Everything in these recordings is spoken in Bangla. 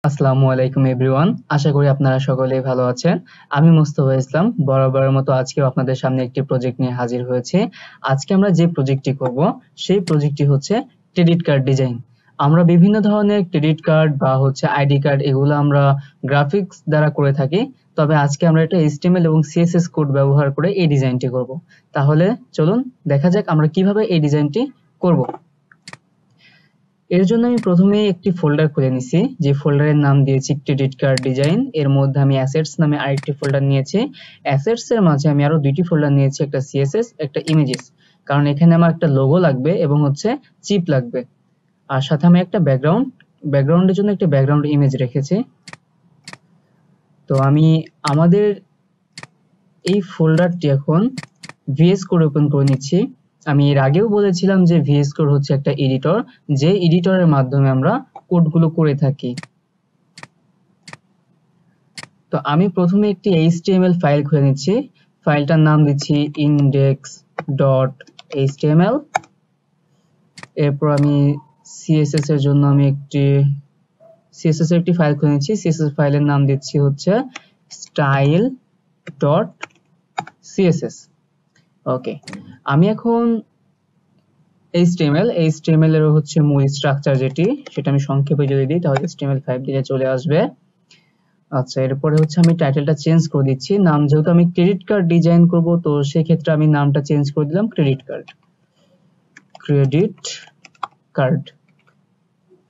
আসসালামু আলাইকুম এভরিওয়ান। আশা করি আপনারা সকলেই ভালো আছেন। আমি মোস্তফা ইসলাম বরাবরের মতো আজকেও আপনাদের সামনে একটি প্রজেক্ট নিয়ে হাজির হয়েছি। আজকে আমরা যে প্রজেক্টটি করব সেই প্রজেক্টটি হচ্ছে ক্রেডিট কার্ড ডিজাইন। আমরা বিভিন্ন ধরনের ক্রেডিট কার্ড বা আইডি কার্ড এগুলো আমরা গ্রাফিক্স দ্বারা করে থাকি। তবে আজকে আমরা এটা HTML এবং CSS কোড ব্যবহার করে এই ডিজাইনটি করব। তাহলে চলুন দেখা যাক আমরা কিভাবে এই ডিজাইনটি করব। এর জন্য আমি প্রথমে একটি ফোল্ডার খুলে নিছি, যে ফোল্ডারের নাম দিয়েছি ক্রেডিট কার্ড ডিজাইন। এর মধ্যে আমি অ্যাসেটস নামে আরেকটি ফোল্ডার নিয়েছি। অ্যাসেটস এর মাঝে আমি আরো দুইটি ফোল্ডার নিয়েছি, একটা CSS একটা ইমেজেস, কারণ এখানে আমার একটা লোগো লাগবে এবং চিপ লাগবে। আর সাথে আমি একটা ব্যাকগ্রাউন্ডের জন্য একটা ব্যাকগ্রাউন্ড ইমেজ রেখেছি। তো আমি আমাদের এই ফোল্ডারটি এখন VS কোড ওপেন করে নিচ্ছি। আমি এর আগেও বলেছিলাম যে VS কোড হচ্ছে একটা এডিটর, যে এডিটরের মাধ্যমে আমরা কোডগুলো করে থাকি। তো আমি প্রথমে একটি HTML ফাইল খুলে নিচ্ছি। ফাইলটার নাম দিচ্ছি index.html। এরপর আমি CSS এর জন্য আমি CSS এর একটি ফাইল খুলে নিচ্ছি। CSS ফাইলের নাম দিচ্ছি style.css। ওকে, আমি এখন HTML এর মূল স্ট্রাকচার যেটি, সেটা আমি সংক্ষেপে যদি দিই তাহলে HTML5 দিলে চলে আসবে। আচ্ছা, এরপরে আমি টাইটেলটা চেঞ্জ করে দিচ্ছি। নাম যেহেতু আমি ক্রেডিট কার্ড ডিজাইন করব, তো সেই ক্ষেত্রে আমি নামটা চেঞ্জ করে দিলাম ক্রেডিট কার্ড।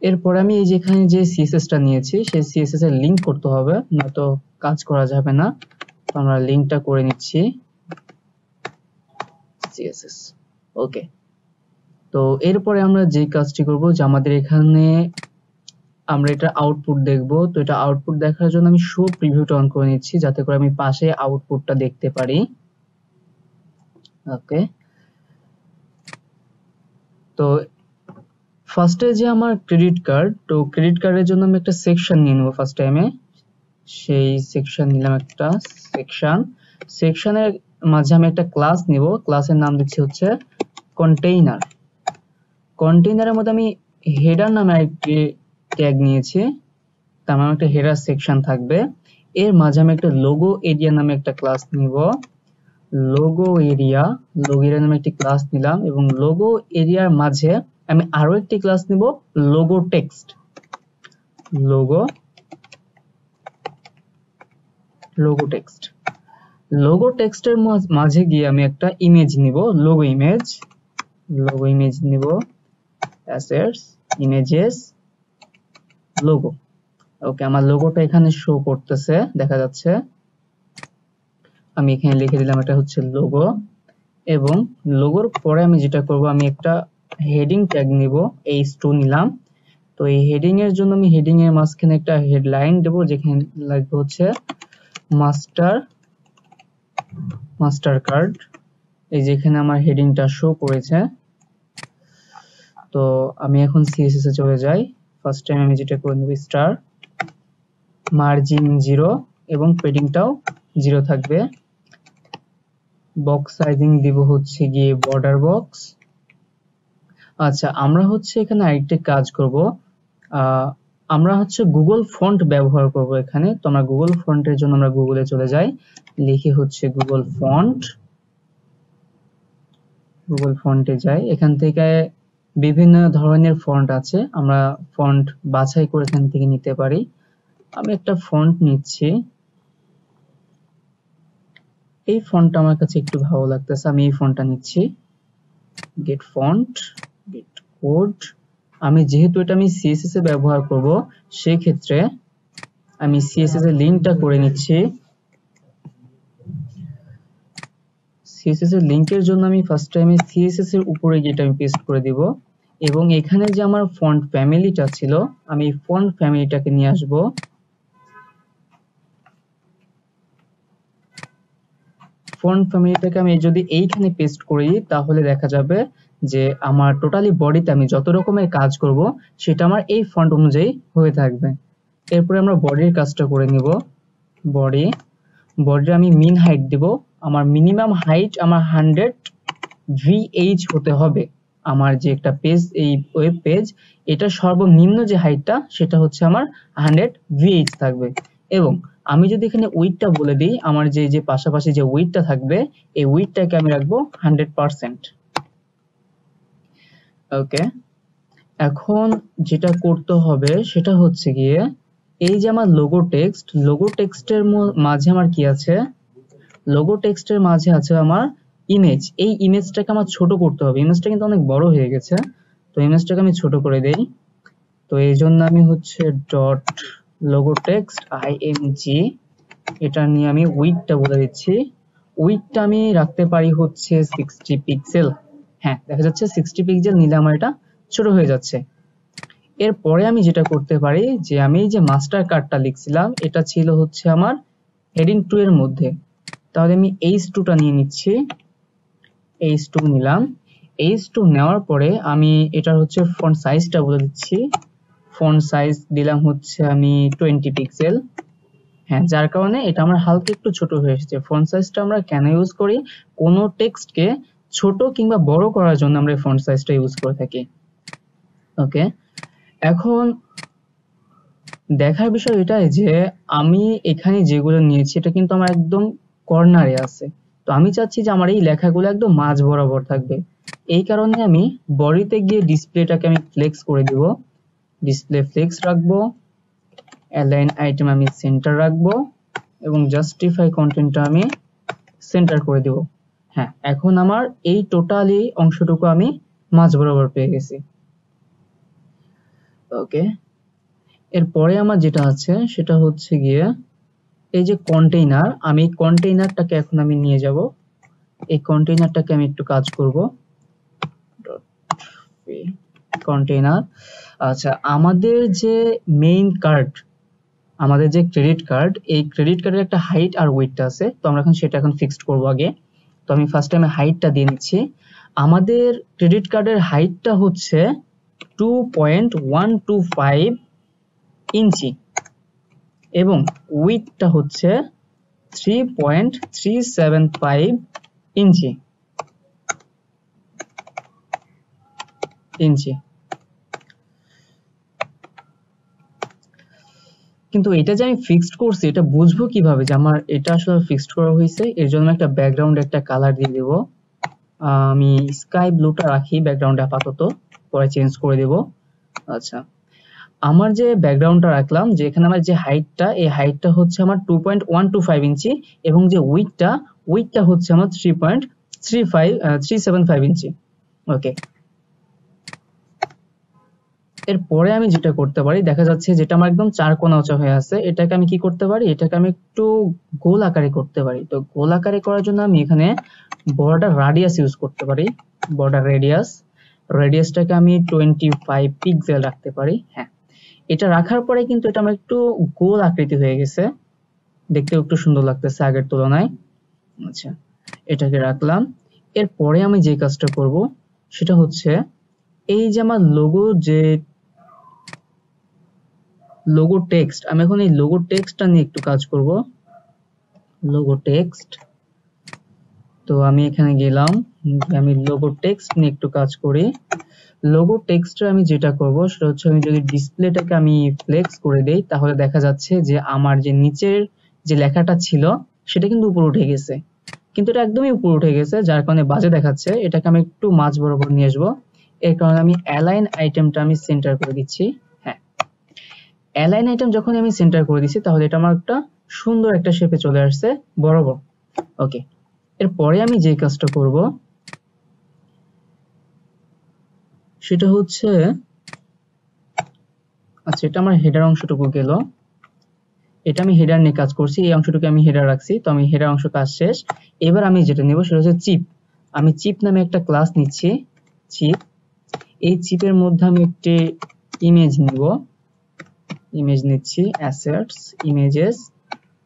এরপরে আমি এই যেখানে যে CSS টা নিয়েছি সেই CSS এর লিংক করতে হবে, না তো কাজ করা যাবে না। তো আমরা লিংকটা করে নিচ্ছি CSS। ওকে, তো এরপরে আমরা যে কাজটি করব, যে আমাদের এখানে আমরা এটা আউটপুট দেখব। তো এটা আউটপুট দেখার জন্য আমি শো প্রিভিউটা অন করে নিচ্ছি, যাতে করে আমি পাশে আউটপুটটা দেখতে পারি। ওকে, তো ফার্স্টে যে আমার ক্রেডিট কার্ড, তো ক্রেডিট কার্ডের জন্য আমি একটা সেকশন নিয়ে নেব। ফার্স্ট টাইমে সেই সেকশন নিলাম, একটা সেকশনের মাঝে আমি একটা ক্লাস নিব। ক্লাসের নাম দিচ্ছি কন্টেইনারের মধ্যে আমি হেডার নামে একটি ট্যাগ নিয়েছি, তার মানে একটা হেডার সেকশন থাকবে। এর মাঝে আমি একটা লোগো এরিয়া নামে একটা ক্লাস নিব। লোগো এরিয়া নামে একটি ক্লাস নিলাম, এবং লোগো এরিয়ার মাঝে আমি আরো একটি ক্লাস নিব, লোগো টেক্সটের মাঝে গিয়ে আমি একটা ইমেজ নিব, লোগো ইমেজ নিব, অ্যাসেটস, ইমেজেস, লোগো। ওকে, আমার লোগোটা এখানে শো করতেছে, দেখা যাচ্ছে। আমি এখানে লিখে দিলাম এটা হচ্ছে লোগো। এবং লোগোর পরে আমি যেটা করব, আমি একটা হেডিং ট্যাগ নিব, H2 নিলাম। তো এই হেডিং এর জন্য আমি হেডিং এর মাঝখানে একটা হেডলাইন দেব, যেখানে লাগবে মাস্টার কার্ড। এই যেখানে আমার হেডিংটা শো করেছে। তো আমি এখন CSS এ চলে যাই। ফার্স্ট টাইম আমি যেটা করে নেব, স্টার, মার্জিন 0 এবং পেডিংটাও 0 থাকবে। বক্স সাইজিং দিব গিয়ে বর্ডার বক্স। আচ্ছা, আমরা এখানে আরেকটা কাজ করব, আমরা গুগল ফন্ট ব্যবহার করব এখানে। তো আমরা গুগল ফন্টের জন্য আমরা গুগলে চলে যাই, লিখি গুগল ফন্টে যাই। এখান থেকে বিভিন্ন ধরনের ফন্ট আছে, আমরা ফন্ট বাছাই করে এখান থেকে নিতে পারি। আমি একটা ফন্ট নিচ্ছি, এই ফন্টটা আমার কাছে একটু ভালো লাগতেছে, আমি এই ফন্টটা নিচ্ছি। Get font, get code. আমি যেহেতু এটা আমি CSS এ ব্যবহার করব, সেই ক্ষেত্রে আমি CSS এর লিংকটা করে নিচ্ছি। CSS এর লিংকের জন্য আমি ফার্স্ট টাইমে CSS এর উপরে গিয়ে আমি পেস্ট করে দিব, এবং এখানে যে আমার ফন্ট ফ্যামিলিটা ছিল, আমি এই ফন্ট ফ্যামিলিটাকে নিয়ে আসব। ফন্ট ফ্যামিলিটাকে আমি যদি এইখানে পেস্ট করি, তাহলে দেখা যাবে যে আমার টোটালি বডিতে আমি যত রকমের কাজ করব সেটা আমার এই ফন্ট অনুযায়ী হয়ে থাকবে। এরপরে আমরা বডির কাজটা করে নিব। বডির আমি মিন হাইট দিব, আমার মিনিমাম হাইট আমার 100 VH হতে হবে। আমার যে একটা পেজ, এই ওয়েব পেজ, এটা সর্বনিম্ন যে হাইটটা সেটা হচ্ছে আমার 100 VH থাকবে। এবং আমি যদি এখানে উইডথটা বলে দিই, আমার যে যে পাশাপাশি যে উইডথটা থাকবে এই উইডথটাকে আমি রাখবো 100%। ওকে, এখন যেটা করতে হবে সেটা হচ্ছে গিয়ে এই যে আমার লোগো টেক্সটের মাঝে আমার কি আছে, লোগো টেক্সটের মাঝে আছে আমার ইমেজ। এই ইমেজটাকে আমার ছোট করতে হবে, ইমেজটা কিন্তু অনেক বড় হয়ে গেছে, তো ইমেজটাকে আমি ছোট করে দেই। তো এই জন্য আমি হচ্ছে ডট লোগো টেক্সট img, এটা নিয়ে আমি উইডথটা বলে দিচ্ছি। উইডথটা আমি রাখতে পারি হচ্ছে 60 পিক্সেল। হ্যাঁ, দেখা যাচ্ছে 60 পিক্সেল নিলে আমার এটা ছোট হয়ে যাচ্ছে। এরপরে আমি যেটা করতে পারি যে আমি যে মাস্টার কার্ডটা লিখছিলাম এটা ছিল হচ্ছে আমার হেডিং 2 এর মধ্যে, তাহলে আমি h2টা নিয়ে নিচ্ছি, h2 নিলাম। h2 নেওয়ার পরে আমি এটার হচ্ছে ফন্ট সাইজটা বলে দিচ্ছি, ফন্ট সাইজ দিলাম হচ্ছে আমি 20 পিক্সেল। হ্যাঁ, যার কারণে এটা আমার হালকা একটু ছোট হয়ে এসেছে। ফন্ট সাইজটা আমরা কেন ইউজ করি, কোনো টেক্সটকে ছোট কিংবা বড় করার জন্য আমরা ফন্ট সাইজটা ইউজ করে থাকি। ওকে, এখন দেখার বিষয় এটাই যে আমি এখানে যেগুলো নিয়েছি এটা কিন্তু আমার একদম কর্নারে আছে, তো আমি চাচ্ছি যে আমার এই লেখাগুলো একদম মাঝ বরাবর থাকবে। এই কারণে আমি বডিতে গিয়ে ডিসপ্লেটাকে আমি ফ্লেক্স করে দিব, ডিসপ্লে ফ্লেক্স রাখবো, অ্যালাইন আইটেম আমি সেন্টার রাখবো এবং জাস্টিফাই কন্টেন্টটা আমি সেন্টার করে দিব। হ্যাঁ, এখন আমার এই টোটালি অংশটুকু আমি মাঝ বরাবর পেয়ে গেছি। ওকে, এরপরে আমার যেটা আছে সেটা হচ্ছে গিয়ে এই যে কন্টেইনার, আমি কন্টেইনারটাকে এখন আমি নিয়ে যাব, এই কন্টেইনারটাকে আমি একটু কাজ করব, কন্টেইনার। আচ্ছা, আমাদের যে মেইন কার্ড, আমাদের যে ক্রেডিট কার্ড, এই ক্রেডিট কার্ডের একটা হাইট আর ওয়েটটা আছে, তো আমরা এখন সেটা ফিক্সড করব আগে। তো আমি ফার্স্ট টাইমে হাইটটা দিয়ে নিচ্ছি। আমাদের ক্রেডিট কার্ডের হাইটটা হচ্ছে 2.125 ইঞ্চি এবং উইডথটা হচ্ছে 3.375 ইঞ্চি। কিন্তু এটা যে আমি ফিক্সড করছি এটা বুঝবো কিভাবে যে আমার এটা আসলে ফিক্সড করা হয়েছে? এর জন্য একটা ব্যাকগ্রাউন্ডে একটা কালার দিয়ে দেব, আমি স্কাই ব্লুটা রাখি ব্যাকগ্রাউন্ডে আপাতত, পরে চেঞ্জ করে দেব। আচ্ছা, আমার যে ব্যাকগ্রাউন্ডটা রাখলাম, যে এখানে আমার যে হাইটটা, এই হাইটটা হচ্ছে আমার 2.125 ইঞ্চি এবং যে উইডথটা হচ্ছে আমার 3.375 ইঞ্চি। ওকে, এরপরে আমি যেটা করতে পারি, দেখা যাচ্ছে যেটা আমার একদম চার কোণা উঁচা হয়ে আছে, এটাকে আমি কি করতে পারি, এটাকে আমি একটু গোল আকারে করতে পারি। তো গোল আকারে করার জন্য আমি এখানে বর্ডার রাডিয়াস ইউজ করতে পারি, বর্ডার রেডিয়াসটাকে আমি 25 পিক্সেল রাখতে পারি। হ্যাঁ, এটা রাখার পরে কিন্তু এটা আমার একটু গোল আকৃতি হয়ে গেছে, দেখতেও একটু সুন্দর লাগতেছে আগের তুলনায়। আচ্ছা, এটাকে রাখলাম। এরপরে আমি যে কাজটা করব সেটা হচ্ছে এই যে আমার লোগো টেক্সট, আমি এখন এই লোগো টেক্সটটা নিয়ে একটু কাজ করব। লোগো টেক্সট, তো আমি এখানে গেলাম, আমি লোগো টেক্সট নিয়ে একটু কাজ করি। লোগো টেক্সটে আমি যেটা করব সেটা হচ্ছে আমি যদি ডিসপ্লেটাকে আমি ফ্লেক্স করে দেই, তাহলে দেখা যাচ্ছে যে আমার যে নিচের যে লেখাটা ছিল সেটা কিন্তু উপরে উঠে গেছে, কিন্তু এটা একদমই উপরে উঠে গেছে, যার কারণে বাজে দেখাচ্ছে। এটাকে আমি একটু মাঝ বরাবর নিয়ে আসবো, এর কারণে আমি অ্যালাইন আইটেমটা আমি সেন্টার করে দিচ্ছি। হ্যাঁ, অ্যালাইন আইটেম যখন আমি সেন্টার করে দিচ্ছি তাহলে এটা আমার একটা সুন্দর একটা শেপে চলে আসছে বরাবর। ওকে, এরপরে আমি যে কাজটা করব সেটা হচ্ছে, আচ্ছা এটা আমার হেডার অংশটুকু গেল, এটা আমি হেডার নিয়ে কাজ করছি, এই অংশটুকু আমি হেডার রাখছি, তো আমি হেডার অংশ কাজ শেষ। এবার আমি যেটা নেব সেটা হচ্ছে চিপ। আমি চিপ নামে একটা ক্লাস নিচ্ছি, চিপ। এই চিপের মধ্যে আমি একটি ইমেজ নিব, ইমেজ নিচ্ছি, অ্যাসেটস, ইমেজেস,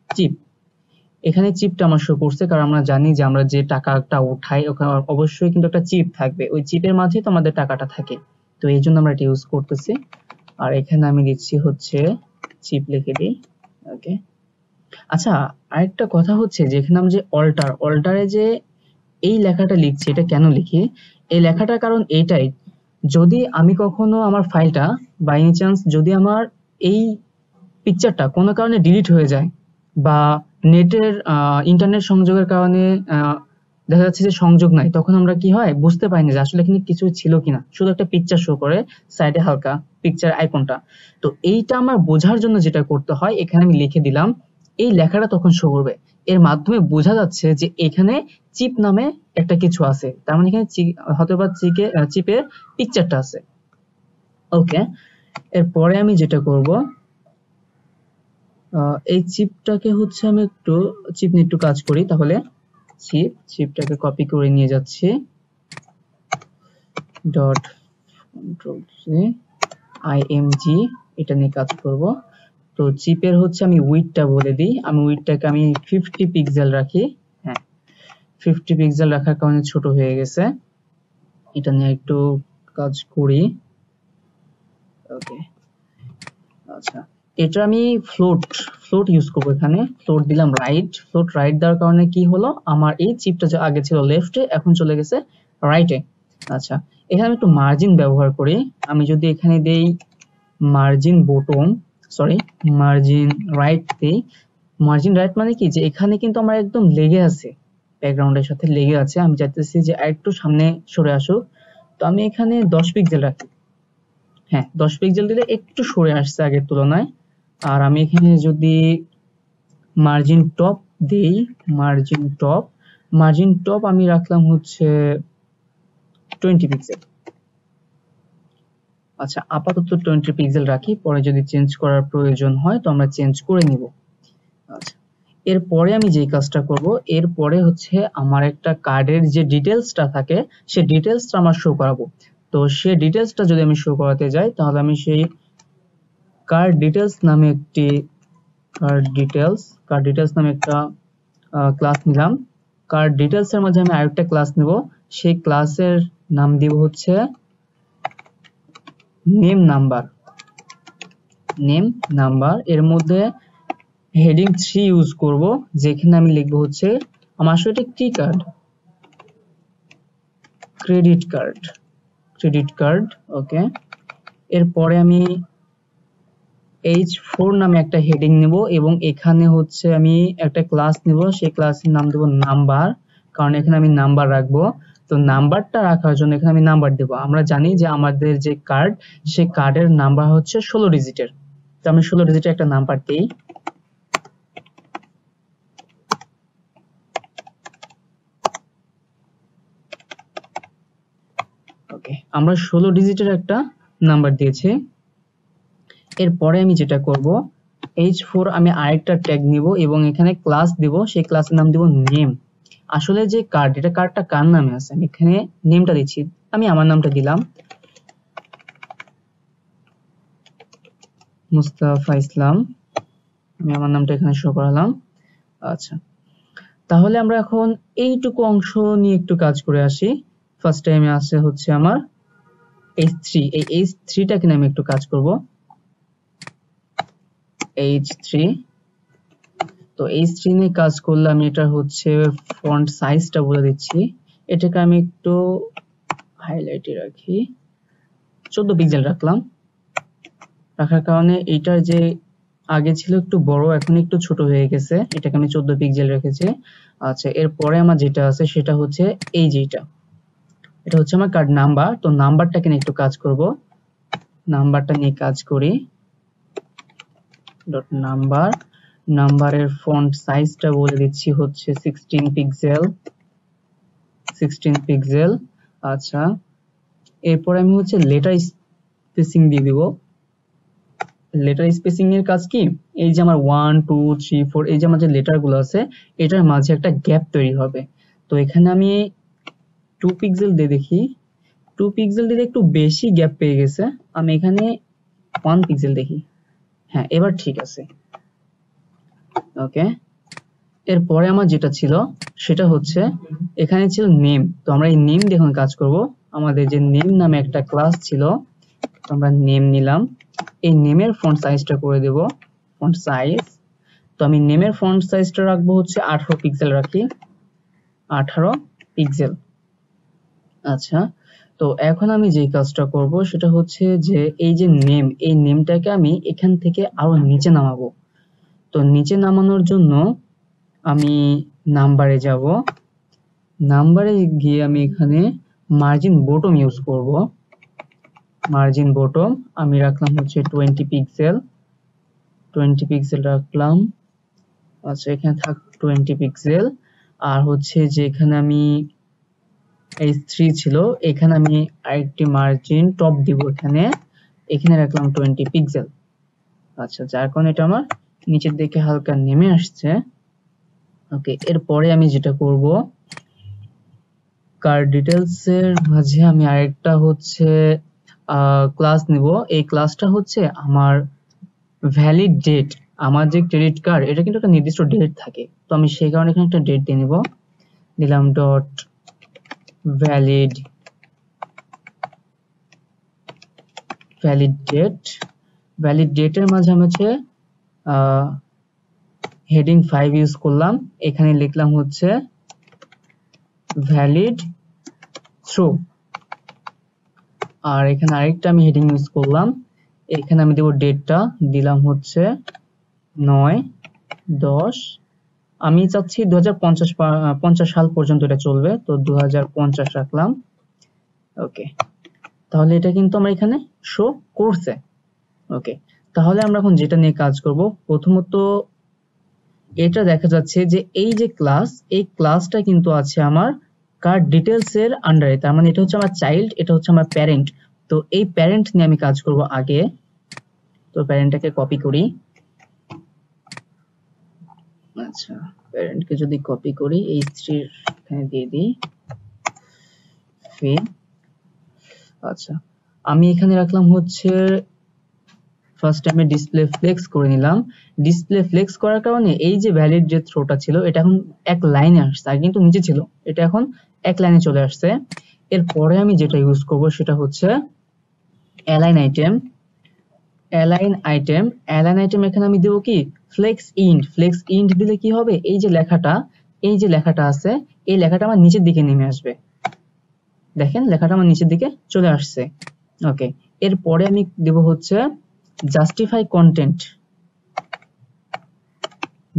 চিপ। এখানে চিপটা আমার শো করছে, কারণ আমরা জানি যে আমরা যে টাকাটা উঠাই ওখানে অবশ্যই কিন্তু একটা চিপ থাকবে, ওই চিপের মাঝেই তো আমাদের টাকাটা থাকে, তো এই জন্য আমরা এটা ইউজ করতেছি। আর এখানে আমি দিচ্ছি হচ্ছে চিপ লিখে দিই। ওকে, আচ্ছা আরেকটা কথা হচ্ছে যে এখানে আমরা যে অল্টারে যে এই লেখাটা লিখছি, এটা কেন লিখি? এই লেখাটার কারণ এইটাই, যদি আমি কখনো আমার ফাইলটা বাই এনি চান্স যদি আমার এই পিকচারটা কোনো কারণে ডিলিট হয়ে যায়, বা নেটের ইন্টারনেট সংযোগের কারণে দেখা যাচ্ছে যে সংযোগ নাই, তখন আমরা কি হয় বুঝতে পারি না যে আসলে এখানে কিছু ছিল কিনা, শুধু একটা পিকচার শো করে সাইডে হালকা পিকচার আইকনটা। তো এইটা আমার বোঝার জন্য যেটা করতে হয়, এখানে আমি লিখে দিলাম, এই লেখাটা তখন শো করবে, এর মাধ্যমে বোঝা যাচ্ছে যে এখানে চিপ নামে একটা কিছু আছে, তার মানে এখানে হয়তো বা চিপের পিকচারটা আছে। ওকে, এরপরে আমি যেটা করব, এই চিপটাকে হচ্ছে আমি একটু চিপ নিয়ে একটু কাজ করি, তাহলে চিপটাকে কপি করে নিয়ে যাচ্ছি, ডট কন্ট্রোল সি img, এটা নিয়ে কাজ করব। তো চিপের হচ্ছে আমি উইডথটা বলে দিই, আমি উইডথটাকে আমি 50 পিক্সেল রাখি। হ্যাঁ, 50 পিক্সেল রাখার কারণে ছোট হয়ে গেছে, এটা নিয়ে একটু কাজ করি। ওকে, আচ্ছা, এটা আমি ফ্লোট ইউজ করব, এখানে ফ্লোট দিলাম রাইট। ফ্লোট রাইট দেওয়ার কারণে কি হলো, আমার এই চিপটা যে আগে ছিল লেফটে, এখন চলে গেছে রাইটে। আচ্ছা, এখানে আমি একটু মার্জিন ব্যবহার করি, আমি যদি এখানে দেই margin bottom, sorry margin right দেই, মার্জিন রাইট মানে কি যে এখানে কিন্তু আমার একদম লেগে আছে, ব্যাকগ্রাউন্ডের সাথে লেগে আছে, আমি চাইতেছি যে একটু সামনে সরে আসুক, তো আমি এখানে 10 পিক্সেল রাখি। হ্যাঁ, 10 পিক্সেল দিলে একটু সরে আসছে আগের তুলনায়। আর আমি এখানে যদি মার্জিন টপ দেই, মার্জিন টপ আমি রাখলাম হচ্ছে 20 পিক্সেল। আচ্ছা, আপাতত 20 পিক্সেল রাখি, পরে যদি চেঞ্জ করার প্রয়োজন হয় তো আমরা চেঞ্জ করে নিব। আচ্ছা, এরপরে আমি যেই কাজটা করব, এরপরে হচ্ছে আমার একটা কার্ডের যে ডিটেলসটা থাকে, সেই ডিটেলসটা আমার শো করাবো। তো সেই ডিটেলসটা যদি আমি শো করাতে যাই, তাহলে আমি সেই কার্ড ডিটেলস নামে একটা ক্লাস নিলাম। কার্ড ডিটেলস এর মাঝে আমি আরেকটা ক্লাস নিব, সেই ক্লাসের নাম দিব হচ্ছে নেম নাম্বার। এর মধ্যে হেডিং 3 ইউজ করব, যেখানে আমি লিখবো হচ্ছে আমার আসলে এটা কি কার্ড, ক্রেডিট কার্ড। ওকে, এরপরে আমি H4 নামে একটা হেডিং নেব, এবং এখানে হচ্ছে আমি একটা ক্লাস নেব, সেই ক্লাসের নাম দেব নাম্বার, কারণ এখানে আমি নাম্বার রাখবো। তো নাম্বারটা রাখার জন্য এখানে আমি নাম্বার দেব, আমরা জানি যে আমাদের যে কার্ড, সেই কার্ডের নাম্বার হচ্ছে 16 ডিজিটের, তো আমি 16 ডিজিটের একটা নাম্বার দিই। ওকে, আমরা 16 ডিজিটের একটা নাম্বার দিয়েছি। এরপরে আমি যেটা করব, H4 আমি আরেকটা ট্যাগ নিব এবং এখানে ক্লাস দিব, সেই ক্লাসের নাম দিব নেম। আসলে যে কার্ড, এটা কার্ডটা কার নামে আছে, আমি এখানে নেমটা দিচ্ছি, আমি আমার নামটা দিলাম মুস্তাফা ইসলাম, আমি আমার নামটা এখানে শো করালাম। আচ্ছা, তাহলে আমরা এখন এইটুকু অংশ নিয়ে একটু কাজ করে আসি। ফার্স্ট টাইমে আসছে হচ্ছে আমার H3, এই H3টাকে নিয়ে আমি একটু কাজ করব, H3। তো H3 নিয়ে কাজ করলে আমি এটা হচ্ছে ফন্ট সাইজটা বলে দিচ্ছি, এটাকে আমি একটু হাইলাইটে রাখি, 14 পিক্সেল রাখলাম। রাখার কারণে এইটার যে আগে ছিল একটু বড়, এখন একটু ছোট হয়ে গেছে, এটাকে আমি 14 পিক্সেল রেখেছি। আচ্ছা, এরপরে আমার যেটা আছে সেটা হচ্ছে এই যেটা, এটা হচ্ছে আমার কার্ড নাম্বার। তো নাম্বারটাকে নিয়ে একটু কাজ করব, নাম্বারটা নিয়ে কাজ করি, ডট নাম্বারের ফন্ট সাইজটা বলে দিচ্ছি হচ্ছে 16 পিক্সেল। আচ্ছা, এরপর আমি হচ্ছে লেটার স্পেসিং দিয়ে দিব। লেটার স্পেসিং এর কাজ কি, এই যে আমার 1 2 3 4 এই যে আমার যে লেটার গুলো আছে, এটার মাঝে একটা গ্যাপ তৈরি হবে। তো এখানে আমি 2 পিক্সেল দিয়ে দেখি, 2 পিক্সেল দিলে একটু বেশি গ্যাপ পেয়ে গেছে, আমি এখানে 1 পিক্সেল দেখি। হ্যাঁ, এবার ঠিক আছে। ওকে, এরপরে আমার যেটা ছিল সেটা হচ্ছে এখানে ছিল নেম, তো আমরা এই নেম দিয়ে এখন কাজ করব। আমাদের যে নেম নামে একটা ক্লাস ছিল, তো আমরা নেম নিলাম, এই নেমের ফন্ট সাইজটা করে দেব ফন্ট সাইজ। তো আমি নেমের ফন্ট সাইজটা রাখবো হচ্ছে 18 পিক্সেল রাখি, 18 পিক্সেল। আচ্ছা, তো এখন আমি যে কাজটা করব সেটা হচ্ছে যে এই যে নেম, এই নেমটাকে আমি এখান থেকে আরো নিচে নামাবো। তো নিচে নামানোর জন্য আমি নাম্বারে যাব, নাম্বারে গিয়ে আমি এখানে মার্জিন বটম ইউজ করব। মার্জিন বটম আমি রাখলাম হচ্ছে 20 পিক্সেল, 20 পিক্সেল রাখলাম। আচ্ছা, এখানে থাক 20 পিক্সেল। আর হচ্ছে যে এখানে আমি H3 ছিল, এখানে আমি আরেকটি মার্জিন টপ দিব, এখানে এখানে রাখলাম 20 পিক্সেল। আচ্ছা, যার কারণে এটা আমার নিচের দিকে হালকা নেমে আসছে। ওকে, এরপরে আমি যেটা করব, কার ডিটেলস এর মাঝে আমি আরেকটা হচ্ছে ক্লাস নিব। এই ক্লাসটা হচ্ছে আমার ভ্যালিড ডেট। আমার যে ক্রেডিট কার্ড, এটা কিন্তু একটা নির্দিষ্ট ডেট থাকে, তো আমি সেই কারণে এখানে একটা ডেট দিয়ে নিব। দিলাম ডট ভ্যালিড ডেট। ভ্যালিড ডেটের মাঝে আমি হচ্ছে হেডিং 5 ইউজ করলাম। এখানে লিখলাম হচ্ছে ভ্যালিড থ্রু। আর এখানে আরেকটা আমি হেডিং ইউজ করলাম, এখানে আমি দেব ডেটটা, দিলাম হচ্ছে 9/10। আমি চাচ্ছি 2050 সাল পর্যন্ত এটা চলবে, তো 2050 রাখলাম। ওকে, তাহলে এটা কিন্তু আমার এখানে শো করছে। ওকে, তাহলে আমরা এখন যেটা নিয়ে কাজ করব, প্রথমত এটা দেখা যাচ্ছে যে এই যে ক্লাস, এই ক্লাসটা কিন্তু আছে আমার কার্ড ডিটেলস এর আন্ডারে, তার মানে এটা হচ্ছে আমার চাইল্ড, এটা হচ্ছে আমার প্যারেন্ট। তো এই প্যারেন্ট নিয়ে আমি কাজ করব আগে। তো প্যারেন্টটাকে কপি করি। আচ্ছা, প্যারেন্টকে যদি কপি করি, H3 এখানে দিয়ে দিই ফি। আচ্ছা, আমি এখানে রাখলাম হচ্ছে ফার্স্ট আমি ডিসপ্লে ফ্লেক্স করে নিলাম। ডিসপ্লে ফ্লেক্স করার কারণে এই যে ভ্যালিড যে থ্রোটা ছিল, এটা এখন এক লাইনে আসছে, আর কিন্তু নিচে ছিল, এটা এখন এক লাইনে চলে আসছে। এরপরে আমি যেটা ইউজ করব সেটা হচ্ছে align item. Align item, align item এখানে আমি দেবো কি ফ্লেক্স ইন্ড। ফ্লেক্স ইন্ড দিলে কি হবে, এই যে লেখাটা, এই যে লেখাটা আছে, এই লেখাটা আমার নিচের দিকে নেমে আসবে। দেখেন লেখাটা আমার নিচের দিকে চলে আসছে। ওকে, এরপরে আমি দেব হচ্ছে জাস্টিফাই কন্টেন্ট।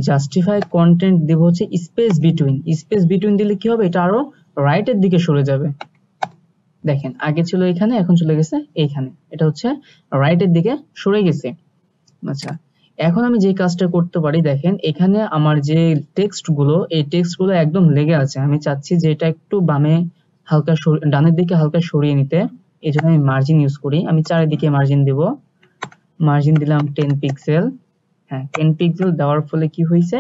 জাস্টিফাই কন্টেন্ট দেব হচ্ছে স্পেস বিটুইন। স্পেস বিটুইন দিলে কি হবে, এটা আরো রাইটের দিকে সরে যাবে। দেখেন আগে ছিল এখানে, এখন চলে গেছে এইখানে, এটা হচ্ছে রাইটের দিকে সরে গেছে। আচ্ছা, এখন আমি যে কাজটা করতে পারি, দেখেন এখানে আমার যে টেক্সট গুলো, এই টেক্সট গুলো একদম লেগে আছে, আমি চাচ্ছি যে এটা একটু বামে হালকা ডানের দিকে হালকা সরিয়ে নিতে। এই জন্য আমি মার্জিন ইউজ করি, আমি চারিদিকে মার্জিন দেব। মার্জিন দিলাম 10 পিক্সেল। হ্যাঁ, 10 পিক্সেল দেওয়ার ফলে কি হয়েছে,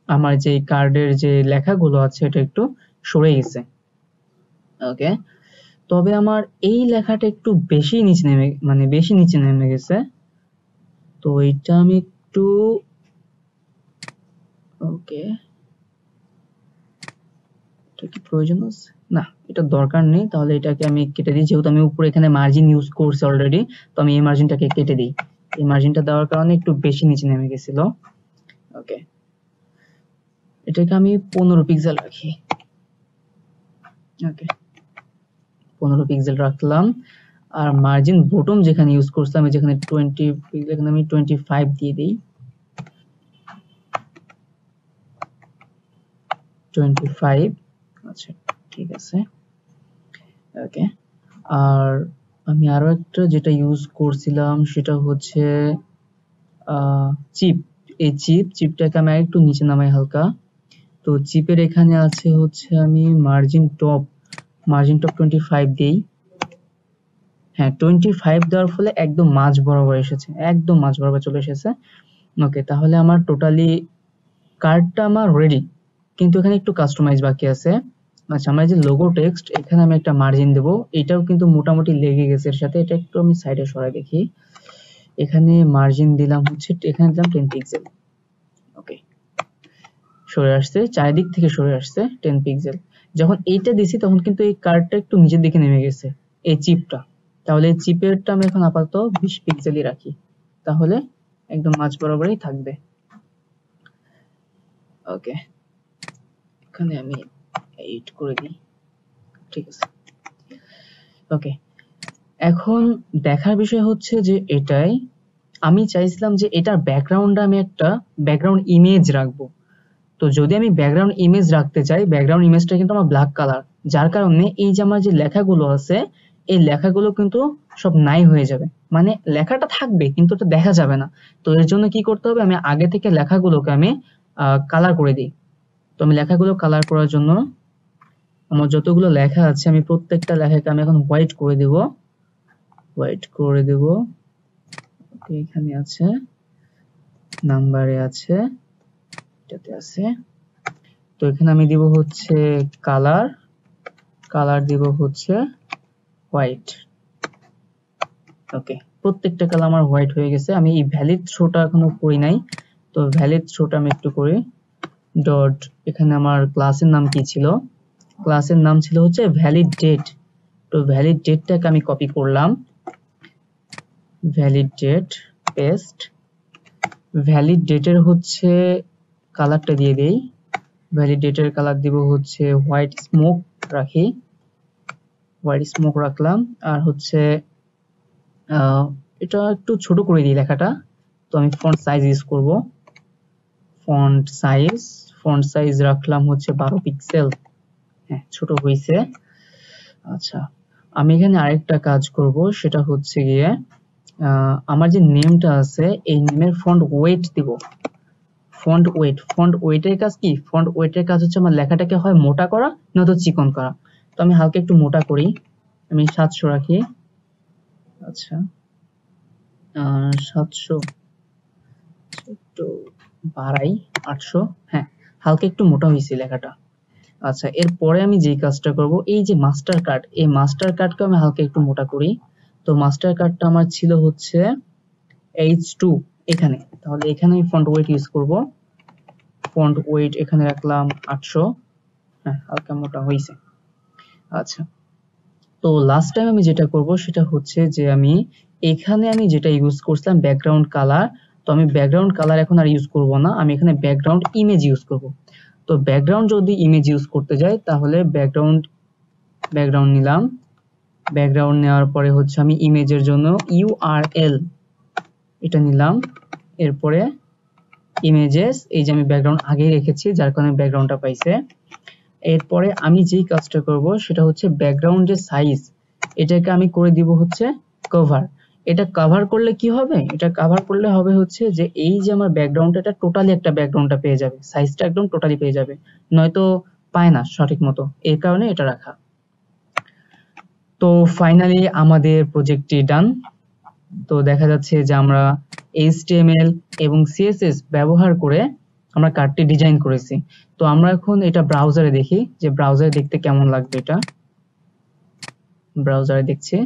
আমার যে কার্ডের যে লেখাগুলো আছে এটা একটু সরে গেছে। ওকে, তবে আমার এই লেখাটা একটু বেশি নিচে নেমে, মানে বেশি নিচে নেমে গেছে, তো এটা আমি একটু, ওকে, এটা কি প্রয়োজন আছে? না, এটা দরকার নেই, তাহলে এটাকে আমি কেটে দিই, যেহেতু আমি উপরে এখানে মার্জিন ইউজ করছি অলরেডি, তো আমি এই মার্জিনটাকে কেটে দিই। এই মার্জিনটা দেওয়ার কারণে একটু বেশি নিচে নেমে গেছিল। ওকে, এটাকে আমি 15 পিক্সেল রাখি। ওকে, 15 পিক্সেল রাখলাম। আর মার্জিন বটম যেখানে ইউজ করছিলাম, যেখানে 20 পিক্সেল, এখানে আমি 25 দিয়ে দিই। 25। আচ্ছা, ঠিক আছে। ওকে, আর আমি আরো একটা যেটা ইউজ করছিলাম সেটা হচ্ছে চিপ। এই চিপটাকে আমি একটু নিচে নামাই হালকা। তো চিপের এখানে আছে হচ্ছে আমি মার্জিন টপ 25 দেই। হ্যাঁ, 25 দেওয়ার ফলে একদম মাঝ বরাবর এসেছে, একদম মাঝ বরাবর চলে এসেছে। ওকে, তাহলে আমার টোটালি কার্ডটা আমার রেডি, কিন্তু এখানে একটু কাস্টমাইজ বাকি আছে। আচ্ছা, আমার যে লোগো টেক্সট, এখানে আমি একটা মার্জিন দেব, এটাও কিন্তু মোটামুটি লেগে গেছে এর সাথে, এটা একটু আমি সাইডে সরাই দেখি। এখানে মার্জিন দিলাম হচ্ছে, এখানে দিলাম 10 পিক্সেল। ওকে, সরে আসছে, চারিদিক থেকে সরে আসছে 10 পিক্সেল। যখন এইটা দিছি তখন কিন্তু এই কার্ডটা একটু নিচের দিকে নেমে গেছে, এই চিপটা। তাহলে এই চিপেরটা আমি এখন আপাতত 20 পিক্সেলই রাখি, তাহলে একদম মাঝ বরাবরই থাকবে। ওকে, এখানে আমি 8 করে দিই। ঠিক আছে। ওকে, এখন দেখার বিষয় হচ্ছে যে এটাই আমি চাইছিলাম যে এটার ব্যাকগ্রাউন্ডে আমি একটা ব্যাকগ্রাউন্ড ইমেজ রাখবো। তো যদি আমি ব্যাকগ্রাউন্ড ইমেজ রাখতে চাই, ব্যাকগ্রাউন্ড ইমেজটা কিন্তু আমার ব্ল্যাক কালার, যার কারণে এই যে আমার যে লেখাগুলো আছে এই লেখাগুলো কিন্তু সব নাই হয়ে যাবে, মানে লেখাটা থাকবে কিন্তু ওটা দেখা যাবে না। তো এর জন্য কি করতে হবে, আমি আগে থেকে লেখাগুলোকে আমি কালার করে দিই। তো আমি লেখাগুলো কালার করার জন্য আমার যতগুলো লেখা আছে আমি প্রত্যেকটা লেখাকে আমি এখন হোয়াইট করে দেব। হোয়াইট করে দেব। এখানে আছে, নাম্বারে আছে, এটাতে আছে। তো এখানে আমি দিব হচ্ছে কালার, কালার দিব হচ্ছে হোয়াইট। ওকে, প্রত্যেকটা কালার আমার হোয়াইট হয়ে গেছে। আমি এই ভ্যালিড থ্রোটা এখনো করি নাই, তো ভ্যালিড থ্রোটা আমি একটু করি। ডট, এখানে আমার ক্লাসের নাম কি ছিল, ক্লাসের নাম ছিল হচ্ছে ভ্যালিড ডেট। তো ভ্যালিড ডেটটাকে আমি কপি করলাম, ভ্যালিড ডেট পেস্ট। ভ্যালিড ডেটের হচ্ছে কালারটা দিয়ে দেই, ভ্যালিড ডেটের কালার দিব হচ্ছে হোয়াইট স্মোক রাখি, হোয়াইট স্মোক রাখলাম। আর হচ্ছে এটা একটু ছোট করে দিই লেখাটা, তো আমি ফন্ট সাইজ ইউজ করব। ফন্ট সাইজ রাখলাম হচ্ছে 12 পিক্সেল। হ্যাঁ, ছোট হয়েছে। আচ্ছা, আমি এখানে আরেকটা কাজ করব, সেটা হচ্ছে গিয়ে আমার যে নেমটা আছে এই নেমের ফন্ট ওয়েট দিব। ফন্ট ওয়েটের কাজ কি, ফন্ট ওয়েটের কাজ হচ্ছে আমার লেখাটাকে হয় মোটা করা নয়তো চিকন করা। তো আমি হালকা একটু মোটা করি, আমি 700 রাখি। আচ্ছা, 700 একটু বাড়াই, 800। হ্যাঁ, হালকা একটু মোটা হয়েছে লেখাটা। আচ্ছা, এরপরে আমি যে কাজটা করব, এই যে মাস্টার কার্ড, এই মাস্টার কার্ডকে আমি হালকা একটু মোটা করি। তো মাস্টার কার্ডটা আমার ছিল হচ্ছে H2 এখানে, তাহলে এখানে আমি ফন্ট ওয়েট ইউজ করব। ফন্ট ওয়েট এখানে রাখলাম 800। হ্যাঁ, হালকা মোটা হয়েছে। আচ্ছা, তো লাস্ট টাইম আমি যেটা করব সেটা হচ্ছে যে আমি এখানে আমি যেটা ইউজ করছিলাম ব্যাকগ্রাউন্ড কালার, তো আমি ব্যাকগ্রাউন্ড কালার এখন আর ইউজ করব না, আমি এখানে ব্যাকগ্রাউন্ড ইমেজ ইউজ করব। তো ব্যাকগ্রাউন্ড যদি ইমেজ ইউজ করতে যাই তাহলে ব্যাকগ্রাউন্ড নিলাম। ব্যাকগ্রাউন্ড নেওয়ার পরে হচ্ছে আমি ইমেজের জন্য URL এটা নিলাম। এরপরে ইমেজেস, এই যে আমি ব্যাকগ্রাউন্ড আগেই রেখেছি যার কারণে ব্যাকগ্রাউন্ডটা পাইছে। এরপরে আমি যেই কাজটা করব সেটা হচ্ছে ব্যাকগ্রাউন্ড যে সাইজ এটাকে আমি করে দিব হচ্ছে কভার। এটা কভার করলে কি হবে, এটা কভার করলে হবে হচ্ছে যে এই যে আমার ব্যাকগ্রাউন্ড, এটা টোটালি একটা ব্যাকগ্রাউন্ডটা পেয়ে যাবে, সাইজটা একদম টোটালি পেয়ে যাবে, নয়তো পায় না সঠিক মতো, এর কারণে এটা রাখা। তো ফাইনালি আমাদের প্রজেক্টটি ডান। তো দেখা যাচ্ছে যে আমরা HTML এবং CSS ব্যবহার করে আমরা কার্ডটি ডিজাইন করেছি। তো আমরা এখন এটা ব্রাউজারে দেখি যে ব্রাউজারে দেখতে কেমন লাগবে। এটা ব্রাউজারে দেখছি।